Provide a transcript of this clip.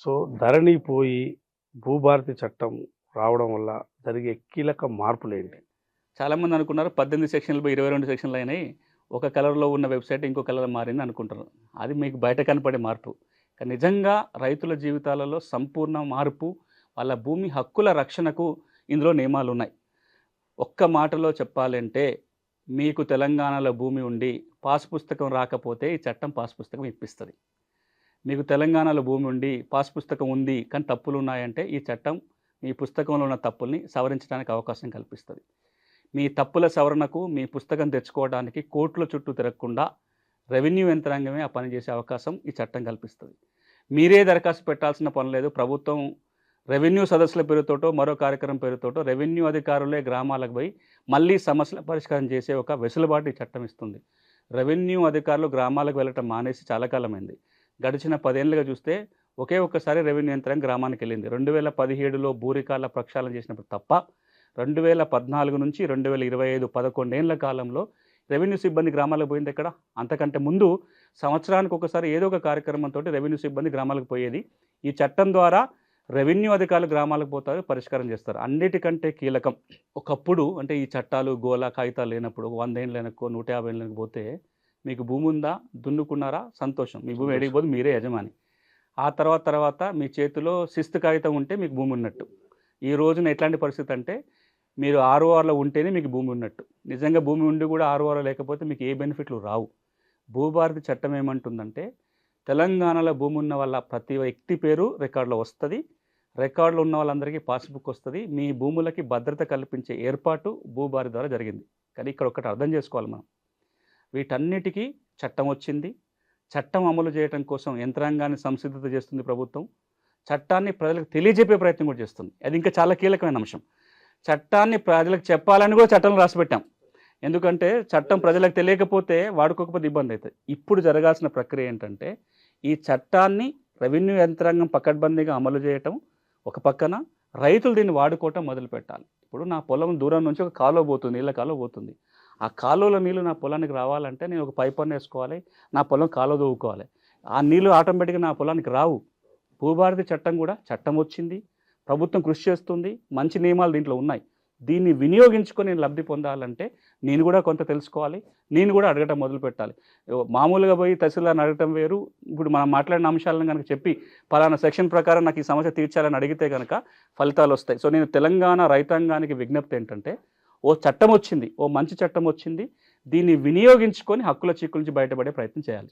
So, ధరణి పోయి భూభారతి చట్టం రావడం వల్ల జరిగే కీలక మార్పులేంటి? చాలామంది అనుకున్నారు 18 సెక్షన్లు పోయి 22 సెక్షన్లు అయినాయి. ఒక కలర్‌లో ఉన్న వెబ్‌సైట్ ఇంకో కలర్ మారింది అనుకుంటారు. అది మీకు బయట కనపడే మార్పు. కానీ నిజంగా రైతుల జీవితాలలో సంపూర్ణ మార్పు, వాళ్ళ భూమి హక్కుల రక్షణకు ఇందులో నియమాలున్నాయి. ఒక్క మాటలో చెప్పాలంటే మీకు తెలంగాణలో భూమి ఉండి పాస్ పుస్తకం రాకపోతే ఈ చట్టం పాస్ పుస్తకం ఇప్పిస్తది. మీకు తెలంగాణలో భూమి ఉండి పాస్ పుస్తకం ఉంది కానీ తప్పులున్నాయంటే ఈ చట్టం మీ పుస్తకంలో ఉన్న తప్పుల్ని సవరించడానికి అవకాశం కల్పిస్తది. మీ తప్పుల సవరణకు మీ పుస్తకం తెచ్చుకోవడానికి కోర్టుల చుట్టూ తిరగకుండా రెవెన్యూ యంత్రాంగమే ఆ పని చేసే అవకాశం ఈ చట్టం కల్పిస్తది. మీరే దరఖాస్తు పెట్టాల్సిన పని లేదు. ప్రభుత్వం రెవెన్యూ సదస్సుల పేరుతోటో, మరో కార్యక్రమం పేరుతోటో రెవెన్యూ అధికారులే గ్రామాలకు పోయి మళ్ళీ సమస్యల పరిష్కారం చేసే ఒక వెసులుబాటు ఈ చట్టం ఇస్తుంది. రెవెన్యూ అధికారులు గ్రామాలకు వెళ్ళటం మానేసి చాలా కాలమైంది. గడిచిన 10 ఏళ్లుగా చూస్తే ఒకే ఒక్కసారి రెవెన్యూ యంత్రాంగం గ్రామానికి వెళ్ళింది. 2017లో భూరికాల ప్రక్షాళన చేసినప్పుడు తప్ప 2014 నుంచి 2025 11 ఏళ్ల కాలంలో రెవెన్యూ సిబ్బంది గ్రామాలకు పోయింది ఎక్కడ? అంతకంటే ముందు సంవత్సరానికి ఒకసారి ఏదో ఒక కార్యక్రమంతో రెవెన్యూ సిబ్బంది గ్రామాలకు పోయేది. ఈ చట్టం ద్వారా రెవెన్యూ అధికారులు గ్రామాలకు పోతారు, పరిష్కారం చేస్తారు. అన్నిటికంటే కీలకం ఒకప్పుడు అంటే ఈ చట్టాలు గోల కాగితాలు లేనప్పుడు 100 ఏళ్ళు వెనక్కో 150 ఏళ్ళు వెనక్కి పోతే మీకు భూమి ఉందా, దున్నుకున్నారా, సంతోషం, మీ భూమి ఎడికి పోదు, మీరే యజమాని. ఆ తర్వాత మీ చేతిలో శిస్తు కాగితం ఉంటే మీకు భూమి ఉన్నట్టు. ఈ రోజున ఎట్లాంటి పరిస్థితి అంటే మీరు ఆర్ఓఆర్లో ఉంటేనే మీకు భూమి ఉన్నట్టు. నిజంగా భూమి ఉండి కూడా ఆర్ఓఆర్లో లేకపోతే మీకు ఏ బెనిఫిట్లు రావు. భూభారతి చట్టం ఏమంటుందంటే తెలంగాణలో భూమి ఉన్న వాళ్ళ ప్రతి వ్యక్తి పేరు రికార్డులో వస్తుంది. రికార్డులో ఉన్న వాళ్ళందరికీ పాస్బుక్ వస్తుంది. మీ భూములకి భద్రత కల్పించే ఏర్పాటు భూభారతి ద్వారా జరిగింది. కానీ ఇక్కడ ఒకటి అర్థం చేసుకోవాలి మనం. వీటన్నిటికీ చట్టం వచ్చింది. చట్టం అమలు చేయడం కోసం యంత్రాంగాన్ని సంసిద్ధత చేస్తుంది ప్రభుత్వం. చట్టాన్ని ప్రజలకు తెలియజెప్పే ప్రయత్నం కూడా చేస్తుంది. అది ఇంకా చాలా కీలకమైన అంశం. చట్టాన్ని ప్రజలకు చెప్పాలని కూడా చట్టంలో రాసిపెట్టాం. ఎందుకంటే చట్టం ప్రజలకు తెలియకపోతే వాడుకోకపోతే ఇబ్బంది అవుతుంది. ఇప్పుడు జరగాల్సిన ప్రక్రియ ఏంటంటే ఈ చట్టాన్ని రెవెన్యూ యంత్రాంగం పకడ్బందీగా అమలు చేయటం ఒక పక్కన, రైతులు దీన్ని వాడుకోవటం మొదలుపెట్టాలి. ఇప్పుడు నా పొలం దూరం నుంచి ఒక కాలువ పోతుంది, నీళ్ళ కాలువ పోతుంది. ఆ కాలువలో నీళ్ళు నా పొలానికి రావాలంటే నేను ఒక పైప్ అన్న వేసుకోవాలి, నా పొలం కాలువ దవ్వుకోవాలి. ఆ నీళ్ళు ఆటోమేటిక్గా నా పొలానికి రావు. భూభారతి చట్టం కూడా చట్టం వచ్చింది, ప్రభుత్వం కృషి చేస్తుంది, మంచి నియమాలు దీంట్లో ఉన్నాయి. దీన్ని వినియోగించుకొని నేను లబ్ధి పొందాలంటే నేను కూడా కొంత తెలుసుకోవాలి, నేను కూడా అడగటం మొదలుపెట్టాలి. మామూలుగా పోయి తహసీల్దార్ని అడగటం వేరు. ఇప్పుడు మనం మాట్లాడిన అంశాలను కనుక చెప్పి పలానా సెక్షన్ ప్రకారం నాకు ఈ సమస్య తీర్చాలని అడిగితే కనుక ఫలితాలు వస్తాయి. సో నేను తెలంగాణ రైతాంగానికి విజ్ఞప్తి ఏంటంటే ఓ చట్టం వచ్చింది, ఓ మంచి చట్టం వచ్చింది, దీన్ని వినియోగించుకొని హక్కుల చిక్కుల నుంచి బయటపడే ప్రయత్నం చేయాలి.